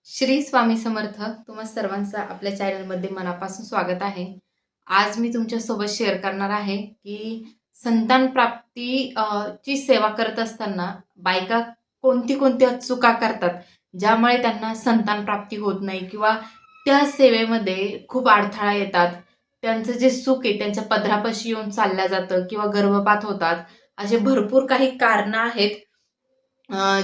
श्री स्वामी समर्थ. तुम्हा सर्वांचं आपल्या चॅनलमध्ये मनापासून स्वागत आहे. आज मी तुमच्यासोबत शेअर करणार आहे की संतान प्राप्ती ची सेवा करत असताना बायका कोणत्या चुका करतात, ज्यामुळे त्यांना संतान प्राप्ती होत नाही किंवा त्या सेवेमध्ये खूप अडथळा येतात. त्यांचं जे सुख आहे त्यांच्या पदरापाशी येऊन चाललं जातं किंवा गर्भपात होतात. असे भरपूर काही कारणं आहेत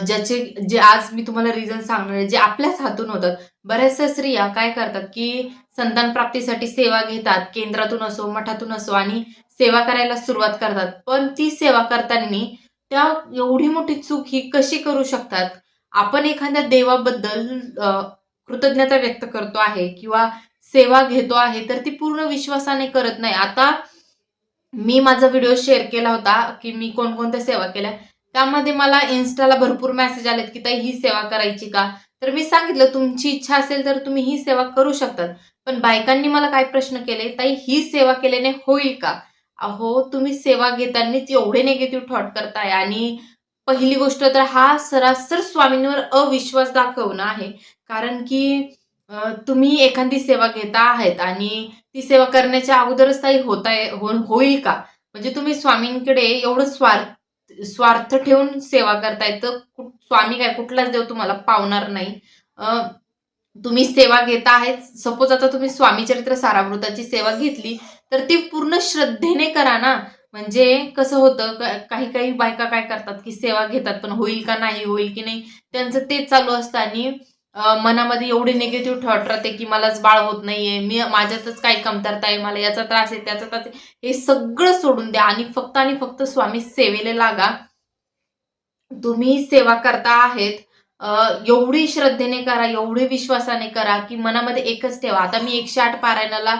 ज्याचे जे आज मी तुम्हाला रिझन सांगणार आहे, जे आपल्याच हातून होतात. बऱ्याचशा स्त्रिया काय करतात, की संतान प्राप्तीसाठी सेवा घेतात, केंद्रातून असो, मठातून असो आणि सेवा करायला सुरुवात करतात. पण ती सेवा करताना त्या एवढी मोठी चूक ही कशी करू शकतात? आपण एखाद्या देवाबद्दल कृतज्ञता व्यक्त करतो आहे किंवा सेवा घेतो आहे, तर ती पूर्ण विश्वासाने करत नाही. आता मी माझा व्हिडिओ शेअर केला होता, की मी कोणकोणत्या सेवा केल्या. त्यामध्ये मला इन्स्टाला भरपूर मेसेज आलेत, की "ताई ही सेवा करायची का?" तर मी सांगितलं, "तुमची इच्छा असेल तर तुम्ही ही सेवा करू शकतात." पण बायकांनी मला काय प्रश्न केले, "ताई ही सेवा केल्याने होईल का?" अहो, तुम्ही सेवा घेतानाच एवढे निगेटिव्ह थॉट करताय आणि पहिली गोष्ट तर हा सरासर स्वामींवर अविश्वास दाखवणं आहे. कारण की तुम्ही एखादी सेवा घेता आहेत आणि ती सेवा करण्याच्या अगोदरच काही होईल का? म्हणजे तुम्ही स्वामींकडे एवढं स्वार्थ ठेवून सेवा करताय, तर स्वामी काय कुठलाच देव तुम्हाला पावणार नाही. अ, तुम्ही सेवा घेता आहेत. सपोज आता तुम्ही स्वामी चरित्र सारामृताची सेवा घेतली, तर ती पूर्ण श्रद्धेने करा ना. म्हणजे कसं होतं, काही-काही बायका काय करतात, की सेवा घेतात, पण होईल का नाही, होईल की नाही, त्यांचं तेच चालू असतं आणि मनामध्ये एवढी निगेटिव्ह थॉट राहते, की मलाच बाळ होत नाहीये, माझ्यातच काही कमतरता आहे, मला याचा त्रास आहे, त्याचा त्रास आहे. हे सगळं सोडून द्या आणि फक्त स्वामी सेवेला लागा. तुम्ही सेवा करता आहेत, एवढी श्रद्धेने करा, एवढी विश्वासाने करा, की मनामध्ये एकच ठेवा. आता मी 108 पारायणाला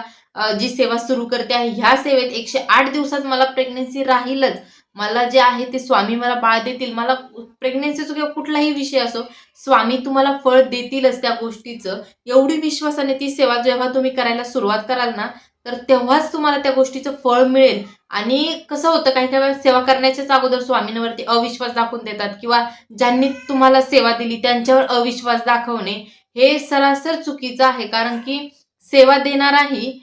जी सेवा सुरू करते आहे, ह्या सेवेत 108 दिवसात मला प्रेग्नन्सी राहीलच. मला जे आहे ते स्वामी मला बाळ देतील. मला प्रेग्नन्सीचा किंवा कुठलाही विषय असो, स्वामी तुम्हाला फळ देतीलच त्या गोष्टीचं. एवढी विश्वासाने ती सेवा जेव्हा तुम्ही करायला सुरुवात कराल ना, तर तेव्हाच तुम्हाला त्या गोष्टीचं फळ मिळेल. आणि कसं होतं काही-काही वेळेस सेवा करण्याच्याच अगोदर स्वामींवरती अविश्वास दाखवून देतात किंवा ज्यांनी तुम्हाला सेवा दिली त्यांच्यावर अविश्वास दाखवणे हे सरासर चुकीचं आहे. कारण की सेवा देणाराही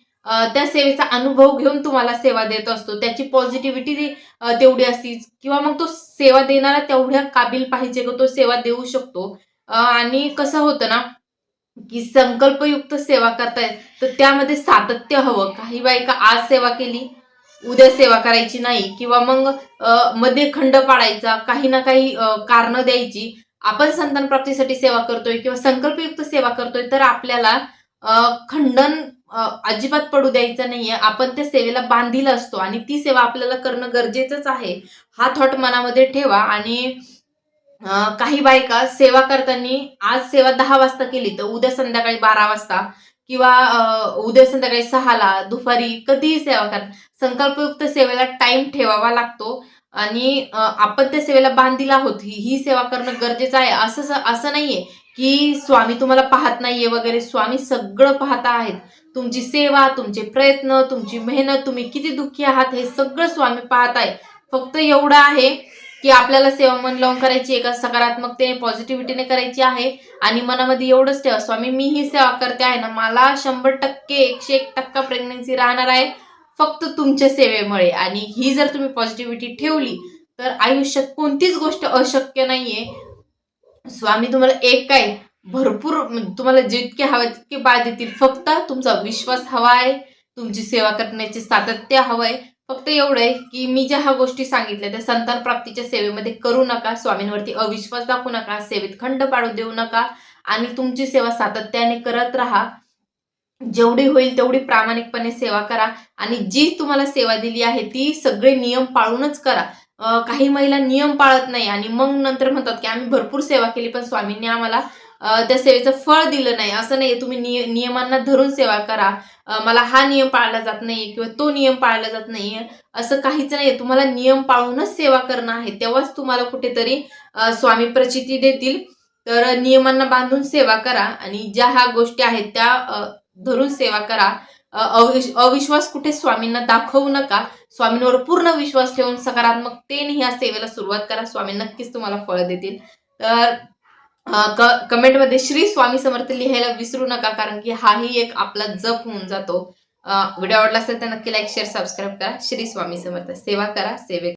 त्या सेवेचा अनुभव घेऊन तुम्हाला सेवा देत असतो. त्याची पॉझिटिव्हिटी तेवढी असती किंवा मग तो सेवा देणारा तेवढ्या काबिल पाहिजे की तो सेवा देऊ शकतो. आणि कसं होतं ना, की संकल्पयुक्त सेवा करतायत, तर त्यामध्ये सातत्य हवं. काही बायका आज सेवा केली, उद्या सेवा करायची नाही किंवा मग मध्ये खंड पाडायचा, काही ना काही कारणं द्यायची. आपण संतान प्राप्तीसाठी सेवा करतोय किंवा संकल्पयुक्त सेवा करतोय, तर आपल्याला खंडन अजिबात पडू द्यायचं नाहीये. आपण त्या सेवेला बांधील असतो आणि ती सेवा आपल्याला करणं गरजेचंच आहे. हा थॉट मनामध्ये ठेवा आणि काही बायका सेवा करताना आज सेवा 10 वाजता केली, तर उद्या संध्याकाळी 12 वाजता किंवा उद्या संध्याकाळी 6ला, दुपारी कधीही सेवा करा. संकल्पयुक्त सेवेला टाईम ठेवावा लागतो आणि आपण त्या सेवेला बांधील आहोत. ही सेवा करणं गरजेचं आहे. असं नाहीये, की स्वामी तुम्हाला पाहत नाहीये वगैरे. स्वामी सगळं पाहत आहेत. तुमची सेवा, तुमचे प्रयत्न, तुमची मेहनत, तुम्ही किती दुःखी आहात, हे सगळं स्वामी पाहत आहे. फक्त एवढं आहे, की आपल्याला सेवा मन लावून करायची आहे, सकारात्मकतेने, पॉझिटिव्हिटीने करायची आहे आणि मनामध्ये एवढंच ठेवा, स्वामी मी ही सेवा करते आहे ना, मला 100% 101% प्रेग्नन्सी राहणार आहे फक्त तुमच्या सेवेमुळे. आणि ही जर तुम्ही पॉझिटिव्हिटी ठेवली, तर आयुष्यात कोणतीच गोष्ट अशक्य नाहीये. स्वामी तुम्हाला एक काय भरपूर तुम्हाला जितके हवे तितके बाळ देतील. फक्त तुमचा विश्वास हवा आहे, तुमची सेवा करण्याचे सातत्य हवंय. फक्त एवढं आहे, की मी ज्या ह्या गोष्टी सांगितल्या त्या संतान प्राप्तीच्या सेवेमध्ये करू नका. स्वामींवरती अविश्वास दाखवू नका. सेवेत खंड पाडू देऊ नका आणि तुमची सेवा सातत्याने करत राहा. जेवढी होईल तेवढी प्रामाणिकपणे सेवा करा आणि जी तुम्हाला सेवा दिली आहे ती सगळे नियम पाळूनच करा. काही महिला नियम पाळत नाही आणि मग नंतर म्हणतात, की आम्ही भरपूर सेवा केली पण स्वामींनी आम्हाला त्या सेवेचं फळ दिलं नाही. असं नाहीये. तुम्ही नियमांना धरून सेवा करा. मला हा नियम पाळला जात नाहीये किंवा तो नियम पाळला जात नाहीये, असं काहीच नाहीये. तुम्हाला नियम पाळूनच सेवा करणं आहे. तेव्हाच तुम्हाला कुठेतरी स्वामी प्रचिती देतील. तर नियमांना बांधून सेवा करा आणि ज्या ह्या गोष्टी आहेत त्या धरून सेवा करा. अविश्वास कुठे स्वामींना दाखवू नका. स्वामींवर पूर्ण विश्वास ठेवून सकारात्मकतेने ह्या सेवेला सुरुवात करा. स्वामी नक्कीच तुम्हाला फळ देतील. तर कमेंटमध्ये श्री स्वामी समर्थ लिहायला विसरू नका, कारण की हाही एक आपला जप होऊन जातो. व्हिडिओ आवडला असेल तर नक्की लाईक शेअर सबस्क्राईब करा. श्री स्वामी समर्थ. सेवा करा, सेवे